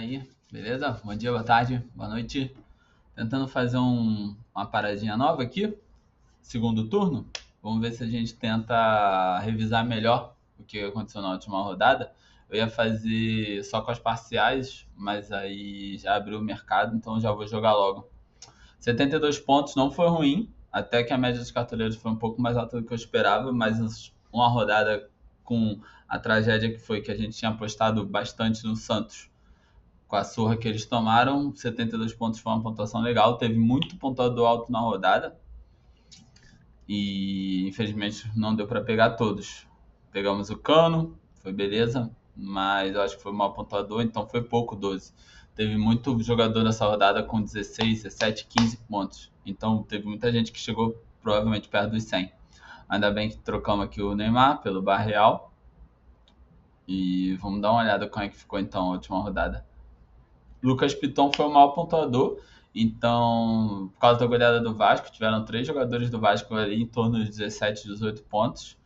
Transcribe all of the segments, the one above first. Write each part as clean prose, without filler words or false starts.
aí, beleza? Bom dia, boa tarde, boa noite. Tentando fazer uma paradinha nova aqui, segundo turno. Vamos ver se a gente tenta revisar melhor o que aconteceu na última rodada. Eu ia fazer só com as parciais, mas aí já abriu o mercado, então já vou jogar logo. 72 pontos não foi ruim, até que a média dos cartoleiros foi um pouco mais alta do que eu esperava, mas uma rodada com a tragédia que foi que a gente tinha apostado bastante no Santos com a surra que eles tomaram, 72 pontos foi uma pontuação legal. Teve muito pontuador alto na rodada e infelizmente não deu para pegar todos. Pegamos o Cano, foi beleza, mas eu acho que foi mal pontuador, então foi pouco, 12. Teve muito jogador nessa rodada com 16, 17, 15 pontos. Então teve muita gente que chegou provavelmente perto dos 100. Ainda bem que trocamos aqui o Neymar pelo Barreal. E vamos dar uma olhada como é que ficou então a última rodada. Lucas Piton foi o maior pontuador, então, por causa da goleada do Vasco, tiveram 3 jogadores do Vasco ali em torno de 17, 18 pontos.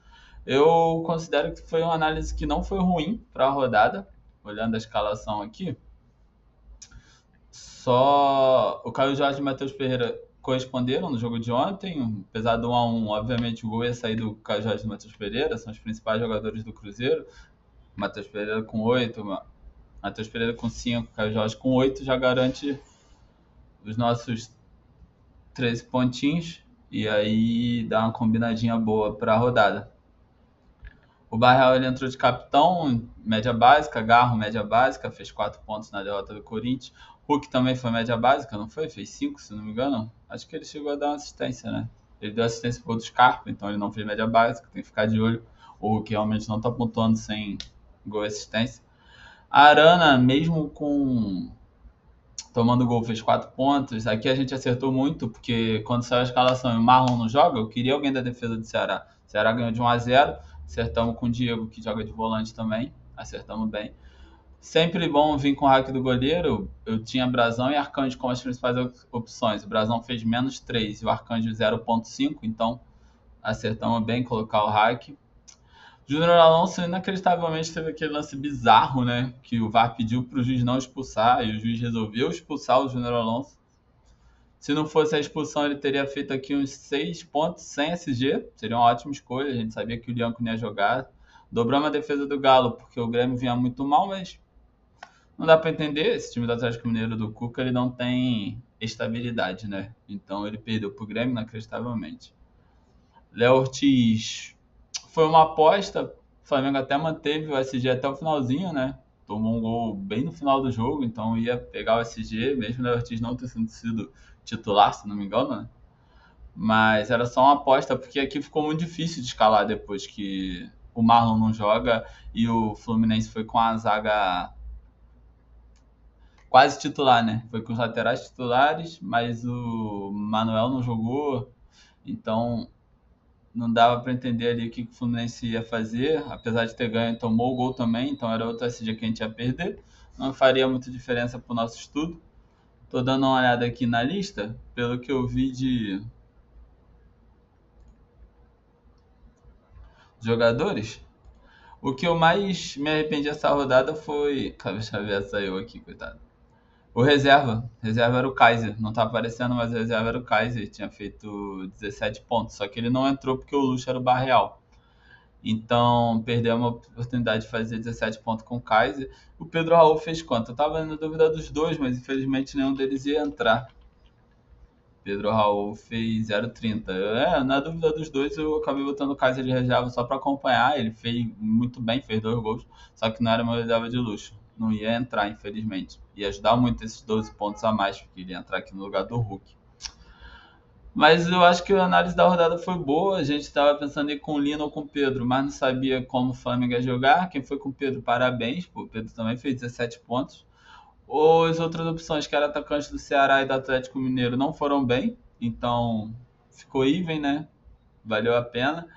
Eu considero que foi uma análise que não foi ruim para a rodada, olhando a escalação aqui. Só o Caio Jorge e o Matheus Pereira corresponderam no jogo de ontem, apesar do 1-1, obviamente o gol ia sair do Caio Jorge e do Matheus Pereira, são os principais jogadores do Cruzeiro. Matheus Pereira com 8, Matheus Pereira com 5, Caio Jorge com 8, já garante os nossos 13 pontinhos e aí dá uma combinadinha boa para a rodada. O Barreal ele entrou de capitão, média básica, Garro média básica, fez 4 pontos na derrota do Corinthians. Hulk também foi média básica, não foi? Fez 5, se não me engano. Acho que ele chegou a dar uma assistência, né? Ele deu assistência pro outro Scarpa, então ele não fez média básica, tem que ficar de olho. O Hulk realmente não tá pontuando sem gol e assistência. A Arana, mesmo com tomando gol, fez 4 pontos. Aqui a gente acertou muito, porque quando saiu a escalação e o Marlon não joga, eu queria alguém da defesa do Ceará. O Ceará ganhou de 1-0, acertamos com o Diego, que joga de volante também, acertamos bem. Sempre bom vir com o hack do goleiro. Eu tinha Brazão e Arcanjo como as principais opções. O Brazão fez -3 e o Arcanjo 0,5, então acertamos bem colocar o hack. Júnior Alonso inacreditavelmente teve aquele lance bizarro, né? Que o VAR pediu para o juiz não expulsar e o juiz resolveu expulsar o Júnior Alonso. Se não fosse a expulsão, ele teria feito aqui uns 6 pontos sem SG. Seria uma ótima escolha. A gente sabia que o Lianco não ia jogar. Dobramos a defesa do Galo, porque o Grêmio vinha muito mal, mas não dá para entender. Esse time do Atlético Mineiro do Cuca, ele não tem estabilidade, né? Então ele perdeu pro Grêmio inacreditavelmente. Léo Ortiz foi uma aposta. O Flamengo até manteve o SG até o finalzinho, né? Tomou um gol bem no final do jogo, então ia pegar o SG, mesmo o Léo Ortiz não ter sido titular, se não me engano, né? Mas era só uma aposta, porque aqui ficou muito difícil de escalar depois que o Marlon não joga e o Fluminense foi com a zaga quase titular, né? Foi com os laterais titulares, mas o Manuel não jogou, então não dava para entender ali o que o Fluminense ia fazer, apesar de ter ganho, tomou o gol também, então era outro SG que a gente ia perder, não faria muita diferença para o nosso estudo. Tô dando uma olhada aqui na lista, pelo que eu vi de jogadores, o que eu mais me arrependi essa rodada foi... Cara, o Xavier saiu aqui, coitado. O reserva era o Kaiser, não tá aparecendo, mas o reserva era o Kaiser, tinha feito 17 pontos, só que ele não entrou porque o Luxo era o Barreal. Então, perdeu uma oportunidade de fazer 17 pontos com o Kaiser. O Pedro Raul fez quanto? Eu tava na dúvida dos dois, mas infelizmente nenhum deles ia entrar. Pedro Raul fez 0,30. Na dúvida dos dois, eu acabei botando o Kaiser de reserva só para acompanhar. Ele fez muito bem, fez 2 gols, só que não era uma reserva de luxo. Não ia entrar, infelizmente. Ia ajudar muito esses 12 pontos a mais, porque ele ia entrar aqui no lugar do Hulk. Mas eu acho que a análise da rodada foi boa. A gente estava pensando em ir com o Lino ou com o Pedro, mas não sabia como o Flamengo ia jogar. Quem foi com o Pedro, parabéns. O Pedro também fez 17 pontos. As outras opções, que eram atacantes do Ceará e do Atlético Mineiro, não foram bem. Então ficou even, né? Valeu a pena.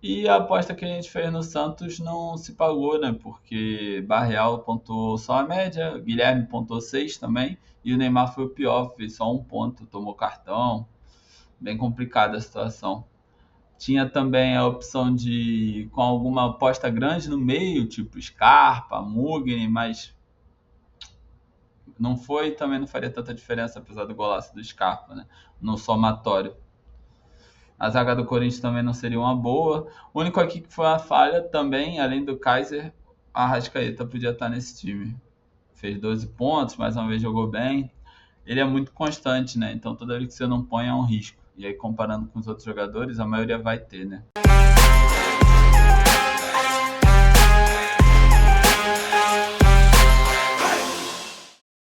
E a aposta que a gente fez no Santos não se pagou, né? Porque Barreal pontuou só a média, Guilherme pontuou 6 também, e o Neymar foi o pior, fez só 1 ponto, tomou cartão. Bem complicada a situação. Tinha também a opção de com alguma aposta grande no meio, tipo Scarpa, Mugni, mas não foi e também não faria tanta diferença, apesar do golaço do Scarpa, né? No somatório. A zaga do Corinthians também não seria uma boa. O único aqui que foi uma falha também, além do Kaiser, a Arrascaeta podia estar nesse time. Fez 12 pontos, mais uma vez jogou bem. Ele é muito constante, né? Então toda vez que você não põe é um risco. E aí, comparando com os outros jogadores, a maioria vai ter, né?